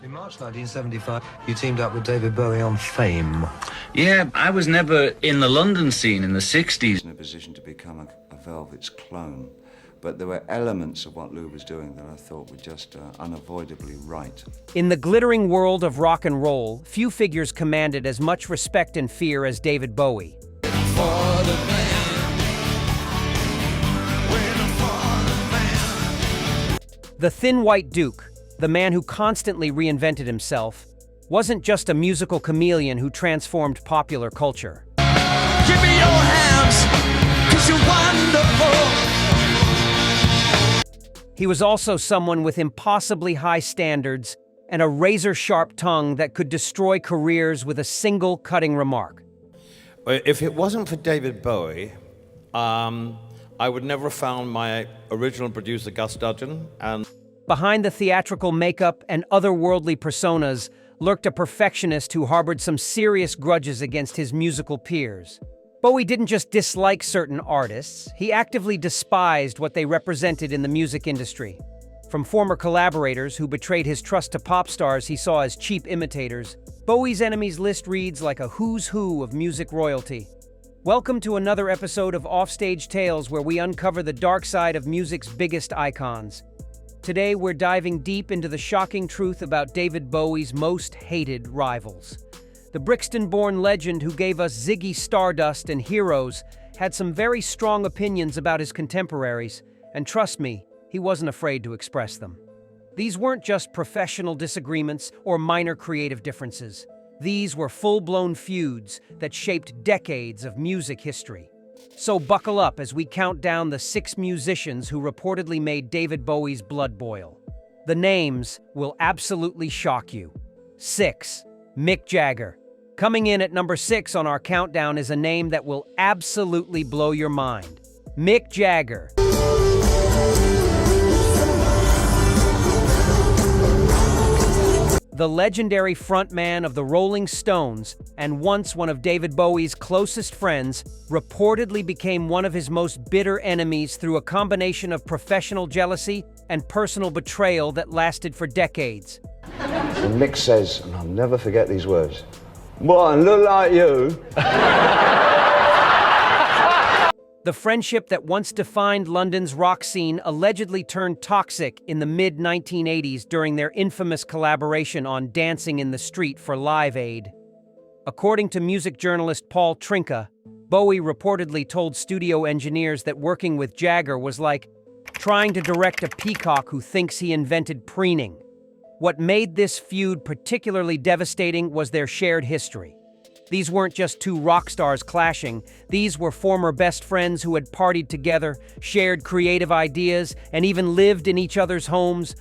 In March 1975, you teamed up with David Bowie on Fame. Yeah, I was never in the London scene in the 60s. In a position to become a Velvet's clone, but there were elements of what Lou was doing that I thought were just unavoidably right. In the glittering world of rock and roll, few figures commanded as much respect and fear as David Bowie. The Thin White Duke, the man who constantly reinvented himself, wasn't just a musical chameleon who transformed popular culture. Give me your hands, 'cause you're wonderful. He was also someone with impossibly high standards and a razor-sharp tongue that could destroy careers with a single cutting remark. If it wasn't for David Bowie, I would never have found my original producer, Gus Dudgeon. And behind the theatrical makeup and otherworldly personas lurked a perfectionist who harbored some serious grudges against his musical peers. Bowie didn't just dislike certain artists, he actively despised what they represented in the music industry. From former collaborators who betrayed his trust to pop stars he saw as cheap imitators, Bowie's enemies list reads like a who's who of music royalty. Welcome to another episode of Offstage Tales, where we uncover the dark side of music's biggest icons. Today we're diving deep into the shocking truth about David Bowie's most hated rivals. The Brixton-born legend who gave us Ziggy Stardust and Heroes had some very strong opinions about his contemporaries, and trust me, he wasn't afraid to express them. These weren't just professional disagreements or minor creative differences. These were full-blown feuds that shaped decades of music history. So buckle up as we count down the 6 musicians who reportedly made David Bowie's blood boil. The names will absolutely shock you. 6. Mick Jagger. Coming in at number 6 on our countdown is a name that will absolutely blow your mind. Mick Jagger. The legendary frontman of the Rolling Stones, and once one of David Bowie's closest friends, reportedly became one of his most bitter enemies through a combination of professional jealousy and personal betrayal that lasted for decades. And Mick says, and I'll never forget these words, "Boy, I look like you." The friendship that once defined London's rock scene allegedly turned toxic in the mid-1980s during their infamous collaboration on Dancing in the Street for Live Aid. According to music journalist Paul Trinka, Bowie reportedly told studio engineers that working with Jagger was like trying to direct a peacock who thinks he invented preening. What made this feud particularly devastating was their shared history. These weren't just two rock stars clashing. These were former best friends who had partied together, shared creative ideas, and even lived in each other's homes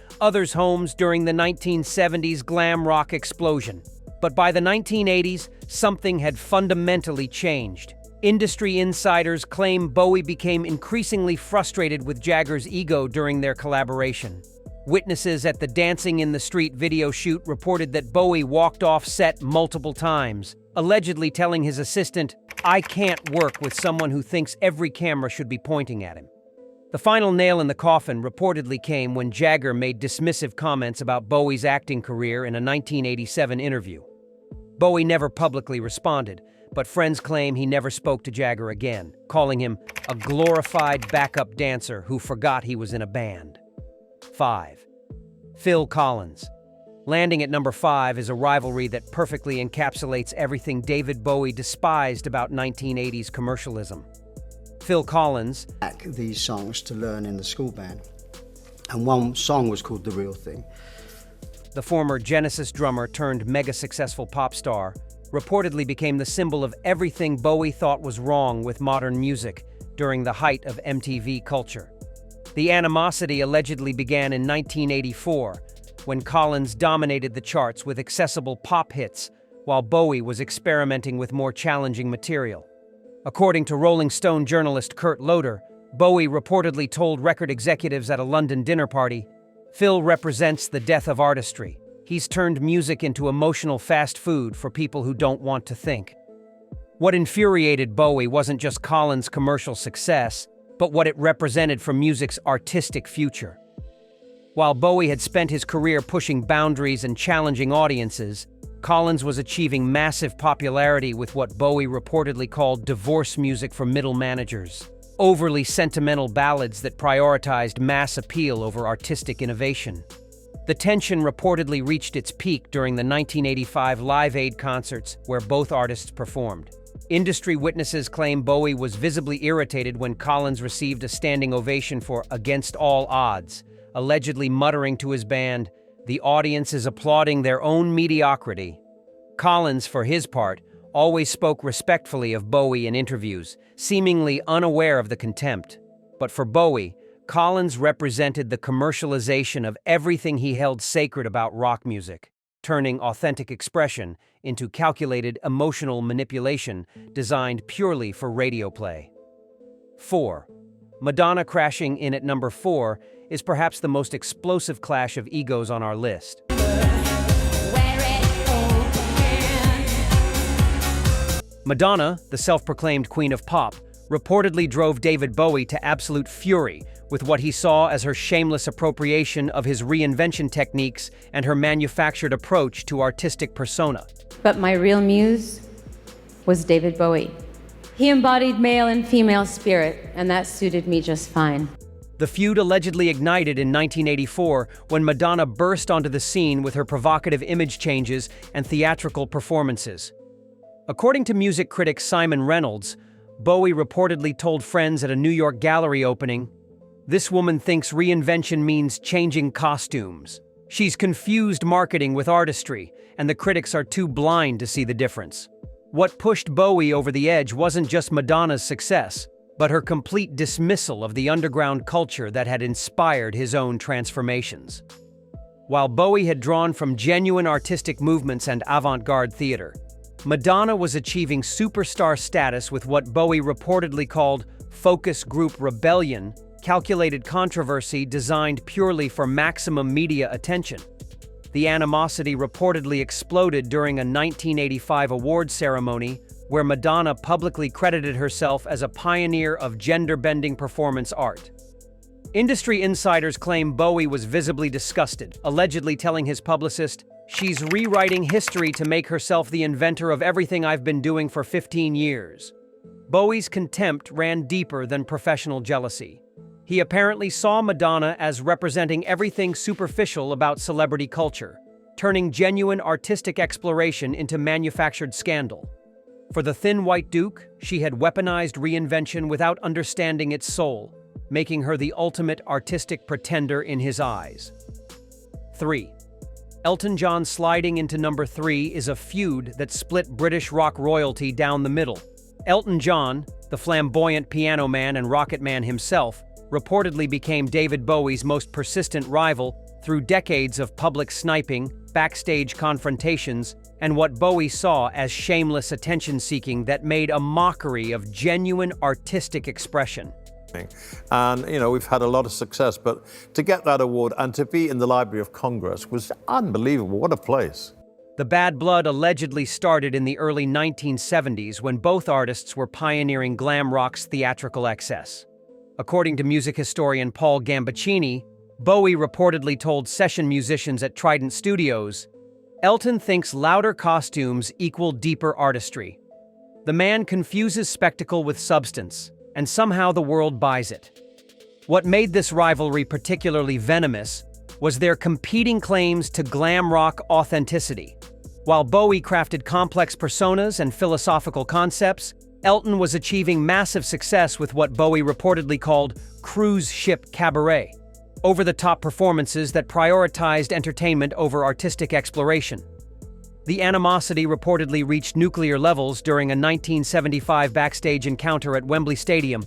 during the 1970s glam rock explosion. But by the 1980s, something had fundamentally changed. Industry insiders claim Bowie became increasingly frustrated with Jagger's ego during their collaboration. Witnesses at the Dancing in the Street video shoot reported that Bowie walked off set multiple times, allegedly telling his assistant, "I can't work with someone who thinks every camera should be pointing at him." The final nail in the coffin reportedly came when Jagger made dismissive comments about Bowie's acting career in a 1987 interview. Bowie never publicly responded, but friends claim he never spoke to Jagger again, calling him a glorified backup dancer who forgot he was in a band. 5. Phil Collins. Landing at number 5 is a rivalry that perfectly encapsulates everything David Bowie despised about 1980s commercialism. Phil Collins, these songs to learn in the school band, and one song was called The Real Thing. the former Genesis drummer turned mega-successful pop star, reportedly became the symbol of everything Bowie thought was wrong with modern music during the height of MTV culture. The animosity allegedly began in 1984, when Collins dominated the charts with accessible pop hits, while Bowie was experimenting with more challenging material. According to Rolling Stone journalist Kurt Loder, Bowie reportedly told record executives at a London dinner party, "Phil represents the death of artistry. He's turned music into emotional fast food for people who don't want to think." What infuriated Bowie wasn't just Collins' commercial success, but what it represented for music's artistic future. While Bowie had spent his career pushing boundaries and challenging audiences, Collins was achieving massive popularity with what Bowie reportedly called divorce music for middle managers, overly sentimental ballads that prioritized mass appeal over artistic innovation. The tension reportedly reached its peak during the 1985 Live Aid concerts where both artists performed. Industry witnesses claim Bowie was visibly irritated when Collins received a standing ovation for "Against All Odds," allegedly muttering to his band, "The audience is applauding their own mediocrity." Collins, for his part, always spoke respectfully of Bowie in interviews, seemingly unaware of the contempt. But for Bowie, Collins represented the commercialization of everything he held sacred about rock music, turning authentic expression into calculated emotional manipulation designed purely for radio play. 4. Madonna crashing in at number 4 is perhaps the most explosive clash of egos on our list. Madonna, the self-proclaimed queen of pop, reportedly drove David Bowie to absolute fury with what he saw as her shameless appropriation of his reinvention techniques and her manufactured approach to artistic persona. But my real muse was David Bowie. He embodied male and female spirit, and that suited me just fine. The feud allegedly ignited in 1984 when Madonna burst onto the scene with her provocative image changes and theatrical performances. According to music critic Simon Reynolds, Bowie reportedly told friends at a New York gallery opening, "This woman thinks reinvention means changing costumes. She's confused marketing with artistry, and the critics are too blind to see the difference." What pushed Bowie over the edge wasn't just Madonna's success, but her complete dismissal of the underground culture that had inspired his own transformations. While Bowie had drawn from genuine artistic movements and avant-garde theater, Madonna was achieving superstar status with what Bowie reportedly called focus group rebellion, calculated controversy designed purely for maximum media attention. The animosity reportedly exploded during a 1985 awards ceremony where Madonna publicly credited herself as a pioneer of gender-bending performance art. Industry insiders claim Bowie was visibly disgusted, allegedly telling his publicist, "She's rewriting history to make herself the inventor of everything I've been doing for 15 years." Bowie's contempt ran deeper than professional jealousy. He apparently saw Madonna as representing everything superficial about celebrity culture, turning genuine artistic exploration into manufactured scandal. For the Thin White Duke, she had weaponized reinvention without understanding its soul, making her the ultimate artistic pretender in his eyes. 3. Elton John sliding into number 3 is a feud that split British rock royalty down the middle. Elton John, the flamboyant piano man and rocket man himself, reportedly became David Bowie's most persistent rival through decades of public sniping, backstage confrontations, and what Bowie saw as shameless attention-seeking that made a mockery of genuine artistic expression. And, we've had a lot of success, but to get that award and to be in the Library of Congress was unbelievable. What a place. The bad blood allegedly started in the early 1970s when both artists were pioneering glam rock's theatrical excess. According to music historian Paul Gambaccini, Bowie reportedly told session musicians at Trident Studios, "Elton thinks louder costumes equal deeper artistry. The man confuses spectacle with substance, and somehow the world buys it." What made this rivalry particularly venomous was their competing claims to glam rock authenticity. While Bowie crafted complex personas and philosophical concepts, Elton was achieving massive success with what Bowie reportedly called cruise ship cabaret, over-the-top performances that prioritized entertainment over artistic exploration. The animosity reportedly reached nuclear levels during a 1975 backstage encounter at Wembley Stadium,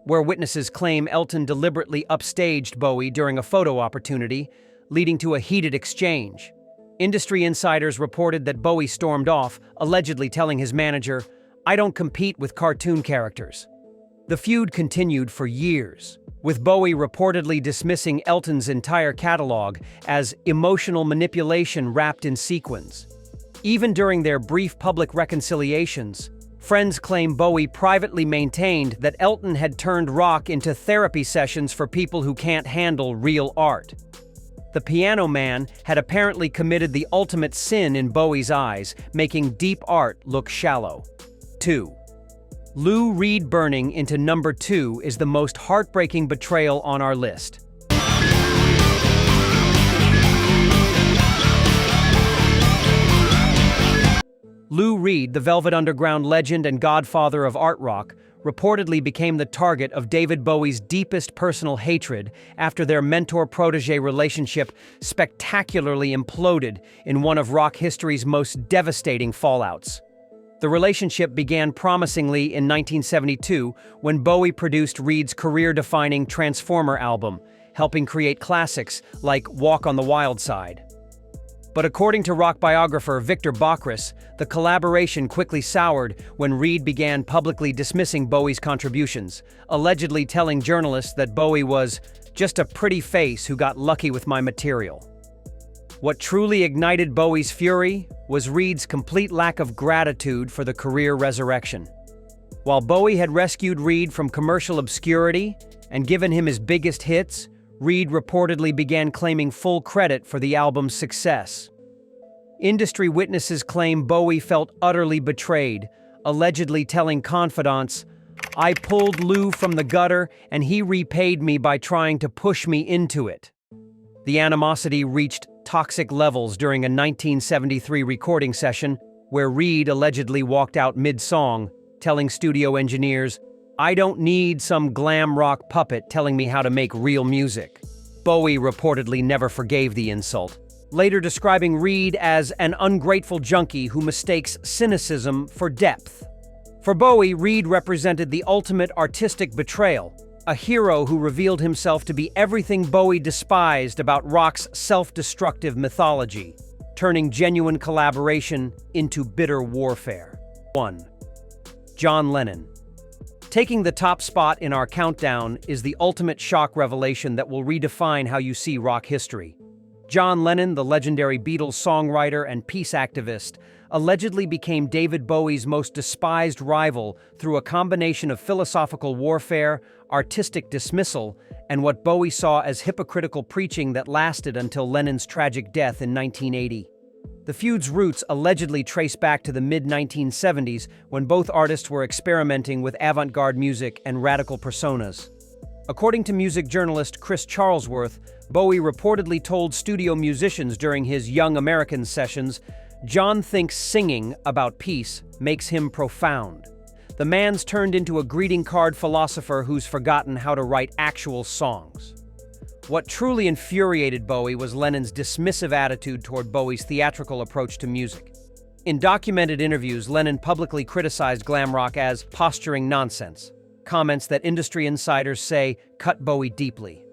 where witnesses claim Elton deliberately upstaged Bowie during a photo opportunity, leading to a heated exchange. Industry insiders reported that Bowie stormed off, allegedly telling his manager, "I don't compete with cartoon characters." The feud continued for years, with Bowie reportedly dismissing Elton's entire catalog as emotional manipulation wrapped in sequins. Even during their brief public reconciliations, Friends claim Bowie privately maintained that Elton had turned rock into therapy sessions for people who can't handle real art. The Piano Man had apparently committed the ultimate sin in Bowie's eyes, making deep art look shallow. 2. Lou Reed burning into number 2 is the most heartbreaking betrayal on our list. Lou Reed, the Velvet Underground legend and godfather of art rock, reportedly became the target of David Bowie's deepest personal hatred after their mentor-protege relationship spectacularly imploded in one of rock history's most devastating fallouts. The relationship began promisingly in 1972 when Bowie produced Reed's career-defining Transformer album, helping create classics like Walk on the Wild Side. But according to rock biographer Victor Bockris, the collaboration quickly soured when Reed began publicly dismissing Bowie's contributions, allegedly telling journalists that Bowie was just a pretty face who got lucky with my material. What truly ignited Bowie's fury was Reed's complete lack of gratitude for the career resurrection. While Bowie had rescued Reed from commercial obscurity and given him his biggest hits, Reed reportedly began claiming full credit for the album's success. Industry witnesses claim Bowie felt utterly betrayed, allegedly telling confidants, "I pulled Lou from the gutter and he repaid me by trying to push me into it." The animosity reached toxic levels during a 1973 recording session where Reed allegedly walked out mid-song, telling studio engineers, "I don't need some glam rock puppet telling me how to make real music." Bowie reportedly never forgave the insult, later describing Reed as an ungrateful junkie who mistakes cynicism for depth. For Bowie, Reed represented the ultimate artistic betrayal, a hero who revealed himself to be everything Bowie despised about rock's self-destructive mythology, turning genuine collaboration into bitter warfare. 1. John Lennon. Taking the top spot in our countdown is the ultimate shock revelation that will redefine how you see rock history. John Lennon, the legendary Beatles songwriter and peace activist, allegedly became David Bowie's most despised rival through a combination of philosophical warfare, artistic dismissal, and what Bowie saw as hypocritical preaching that lasted until Lennon's tragic death in 1980. The feud's roots allegedly trace back to the mid-1970s when both artists were experimenting with avant-garde music and radical personas. According to music journalist Chris Charlesworth, Bowie reportedly told studio musicians during his Young Americans sessions, "John thinks singing about peace makes him profound. The man's turned into a greeting card philosopher who's forgotten how to write actual songs." What truly infuriated Bowie was Lennon's dismissive attitude toward Bowie's theatrical approach to music. In documented interviews, Lennon publicly criticized glam rock as posturing nonsense, comments that industry insiders say cut Bowie deeply.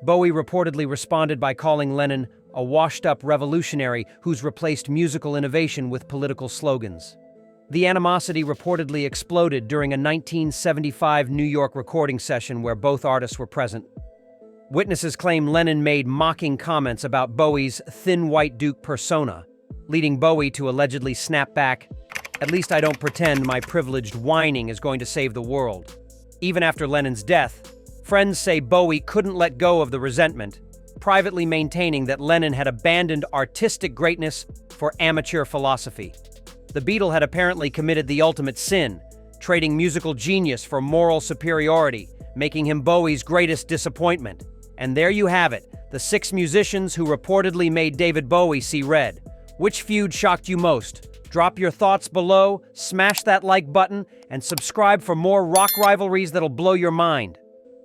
Bowie reportedly responded by calling Lennon a washed-up revolutionary who's replaced musical innovation with political slogans. The animosity reportedly exploded during a 1975 New York recording session where both artists were present. Witnesses claim Lennon made mocking comments about Bowie's thin white duke persona, leading Bowie to allegedly snap back, "At least I don't pretend my privileged whining is going to save the world." Even after Lennon's death, friends say Bowie couldn't let go of the resentment, privately maintaining that Lennon had abandoned artistic greatness for amateur philosophy. The Beatle had apparently committed the ultimate sin, trading musical genius for moral superiority, making him Bowie's greatest disappointment. And there you have it, the 6 musicians who reportedly made David Bowie see red. Which feud shocked you most? Drop your thoughts below, smash that like button, and subscribe for more rock rivalries that'll blow your mind.